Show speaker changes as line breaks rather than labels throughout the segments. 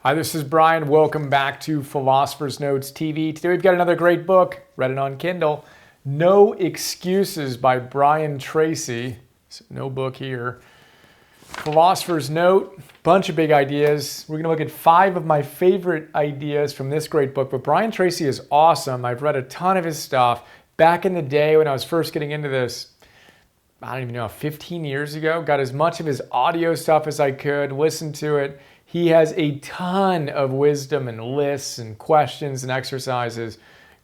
Hi, this is Brian. Welcome back to Philosopher's Notes TV. Today we've got another great book. Read it on Kindle. No Excuses by Brian Tracy. No book here. Philosopher's Note, bunch of big ideas. We're going to look at 5 of my favorite ideas from this great book. But Brian Tracy is awesome. I've read a ton of his stuff. Back in the day when I was first getting into this, I don't even know, 15 years ago, got as much of his audio stuff as I could, listened to it. He has a ton of wisdom and lists and questions and exercises.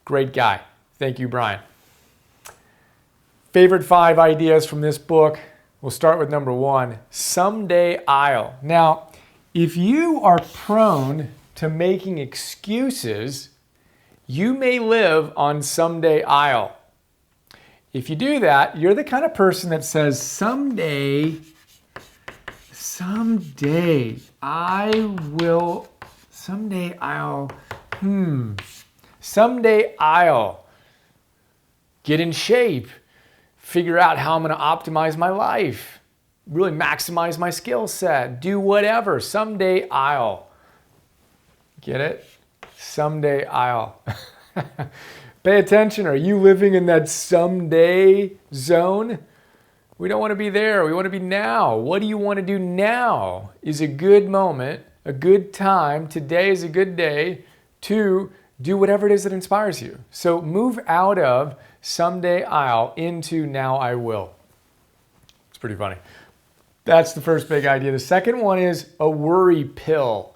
Great guy. Thank you, Brian. Favorite 5 ideas from this book. We'll start with number 1, someday I'll. Now, if you are prone to making excuses, you may live on someday I'll. If you do that, you're the kind of person that says, someday I'll get in shape, figure out how I'm going to optimize my life, really maximize my skill set, do whatever. Someday I'll. Get it? Someday I'll. Pay attention. Are you living in that someday zone? We don't want to be there. We want to be now. What do you want to do now is a good moment, a good time. Today is a good day to do whatever it is that inspires you. So move out of someday I'll into now I will. It's pretty funny. That's the first big idea. The second one is a worry pill.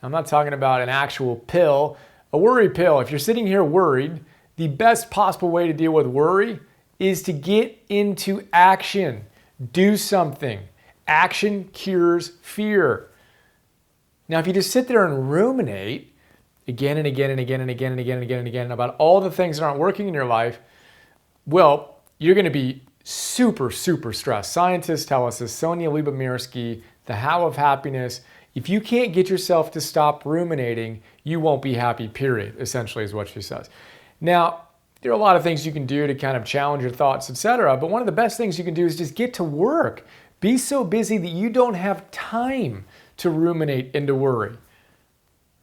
I'm not talking about an actual pill. A worry pill. If you're sitting here worried, the best possible way to deal with worry is to get into action. Do something. Action cures fear. Now, if you just sit there and ruminate again and again and again and again and again and again and again about all the things that aren't working in your life, well, you're going to be super, super stressed. Scientists tell us this. Sonia Lyubomirsky, the Howl of Happiness. If you can't get yourself to stop ruminating, you won't be happy, period, essentially is what she says. Now, there are a lot of things you can do to kind of challenge your thoughts, etc. But one of the best things you can do is just get to work. Be so busy that you don't have time to ruminate and to worry.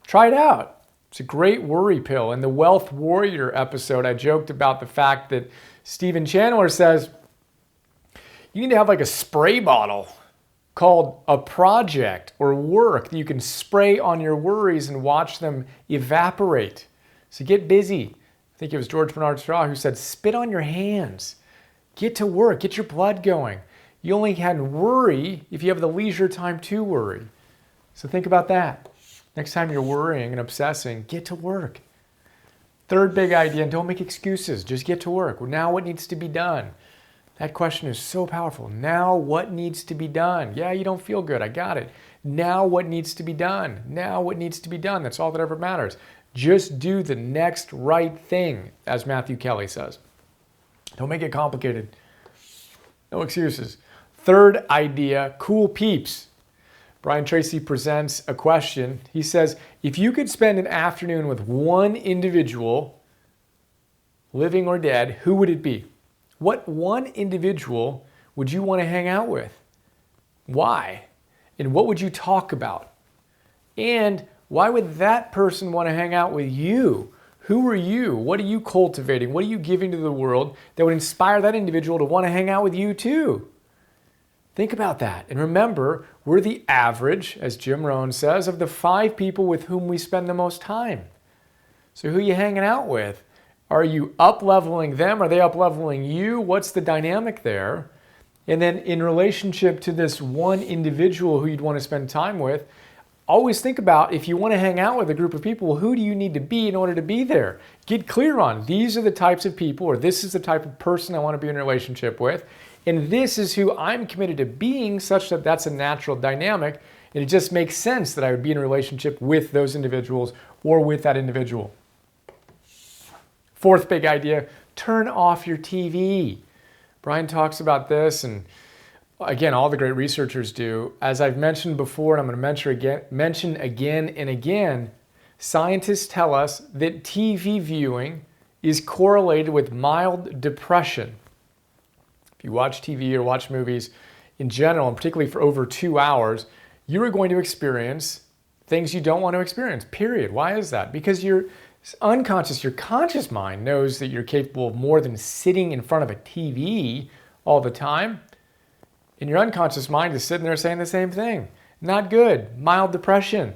Try it out. It's a great worry pill. In the Wealth Warrior episode, I joked about the fact that Stephen Chandler says you need to have like a spray bottle called a project or work that you can spray on your worries and watch them evaporate. So get busy. I think it was George Bernard Shaw who said, spit on your hands. Get to work. Get your blood going. You only can worry if you have the leisure time to worry. So think about that. Next time you're worrying and obsessing, get to work. Third big idea, don't make excuses. Just get to work. Now what needs to be done? That question is so powerful. Now what needs to be done? Yeah, you don't feel good. I got it. Now what needs to be done? Now what needs to be done? That's all that ever matters. Just do the next right thing, as Matthew Kelly says. Don't make it complicated. No excuses. Third idea, cool peeps. Brian Tracy presents a question. He says, if you could spend an afternoon with one individual, living or dead, who would it be? What one individual would you want to hang out with? Why? And what would you talk about? And why would that person want to hang out with you? Who are you? What are you cultivating? What are you giving to the world that would inspire that individual to want to hang out with you too? Think about that. And remember, we're the average, as Jim Rohn says, of the 5 people with whom we spend the most time. So who are you hanging out with? Are you up-leveling them? Are they up-leveling you? What's the dynamic there? And then in relationship to this one individual who you'd want to spend time with, always think about, if you want to hang out with a group of people, who do you need to be in order to be there? Get clear on, these are the types of people, or this is the type of person I want to be in a relationship with, and this is who I'm committed to being, such that that's a natural dynamic, and it just makes sense that I would be in a relationship with those individuals or with that individual. Fourth big idea, turn off your TV. Brian talks about this, and again, all the great researchers do. As I've mentioned before, and I'm going to mention again and again, scientists tell us that TV viewing is correlated with mild depression. If you watch TV or watch movies in general, and particularly for over 2 hours, you are going to experience things you don't want to experience, period. Why is that? Because your unconscious, your conscious mind knows that you're capable of more than sitting in front of a TV all the time. And your unconscious mind is sitting there saying the same thing. Not good. Mild depression.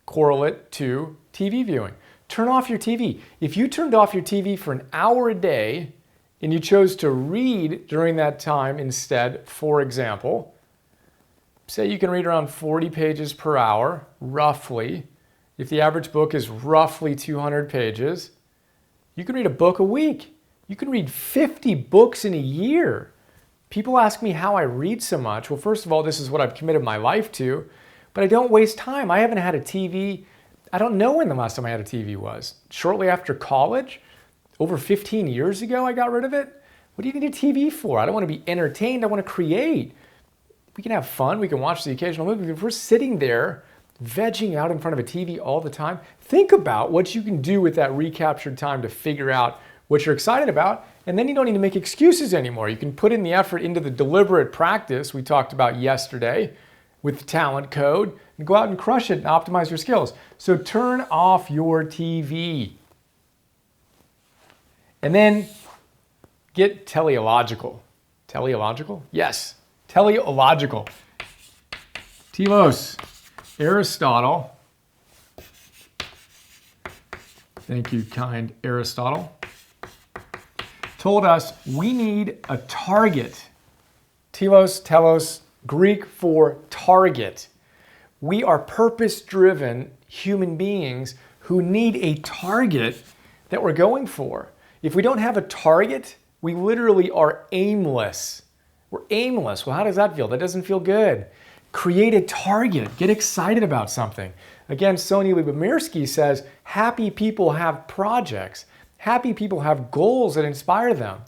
Correlate to TV viewing. Turn off your TV. If you turned off your TV for an hour a day and you chose to read during that time instead, for example, say you can read around 40 pages per hour, roughly. If the average book is roughly 200 pages, you can read a book a week. You can read 50 books in a year. People ask me how I read so much. Well, first of all, this is what I've committed my life to, but I don't waste time. I haven't had a TV. I don't know when the last time I had a TV was. Shortly after college, over 15 years ago, I got rid of it. What do you need a TV for? I don't want to be entertained. I want to create. We can have fun. We can watch the occasional movie. If we're sitting there vegging out in front of a TV all the time, think about what you can do with that recaptured time to figure out what you're excited about, and then you don't need to make excuses anymore. You can put in the effort into the deliberate practice we talked about yesterday with the talent code and go out and crush it and optimize your skills. So turn off your TV. And then get teleological. Teleological? Yes, teleological. Telos. Aristotle, thank you, kind Aristotle, told us we need a target. Telos, Greek for target. We are purpose-driven human beings who need a target that we're going for. If we don't have a target, we literally are aimless. We're aimless. Well, how does that feel? That doesn't feel good. Create a target. Get excited about something. Again, Sonia Lyubomirsky says, happy people have projects. Happy people have goals that inspire them.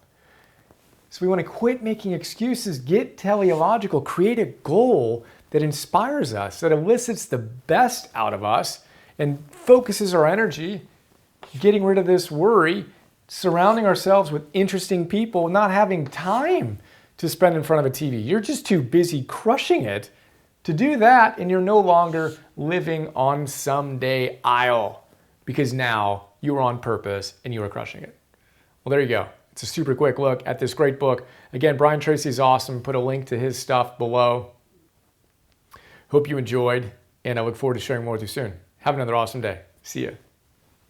So we want to quit making excuses, get teleological, create a goal that inspires us, that elicits the best out of us and focuses our energy, getting rid of this worry, surrounding ourselves with interesting people, not having time to spend in front of a TV. You're just too busy crushing it to do that, and you're no longer living on someday aisle because now you are on purpose and you are crushing it. Well, there you go. It's a super quick look at this great book. Again, Brian Tracy is awesome. Put a link to his stuff below. Hope you enjoyed, and I look forward to sharing more with you soon. Have another awesome day. See ya.